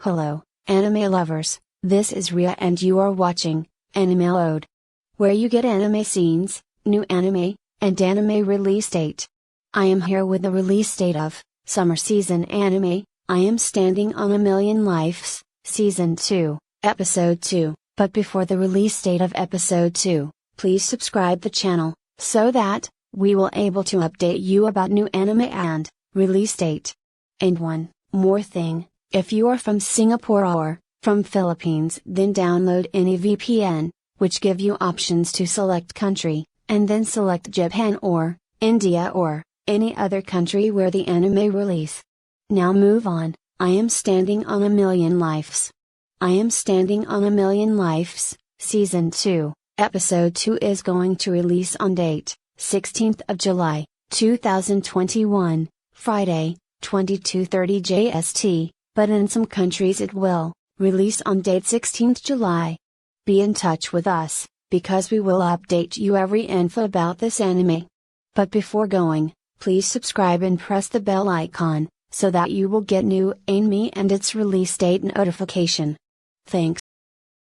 Hello, anime lovers, this is Ria and you are watching Anime Load, where you get anime scenes, new anime, and anime release date. I am here with the release date of Summer Season Anime, I Am Standing on a Million Lives, Season 2, Episode 2. But before the release date of Episode 2, please subscribe the channel, so that we will able to update you about new anime and release date. And one more thing, if you are from Singapore or from Philippines, then download any VPN, which give you options to select country, and then select Japan or India or any other country where the anime release. Now move on. I Am Standing on a Million Lives. I Am Standing on a Million Lives, Season 2, Episode 2 is going to release on date 16th of July, 2021, Friday, 22:30 JST, but in some countries it will release on date 16th July. Be in touch with us, because we will update you every info about this anime. But before going, please subscribe and press the bell icon, so that you will get new anime and its release date notification. Thanks.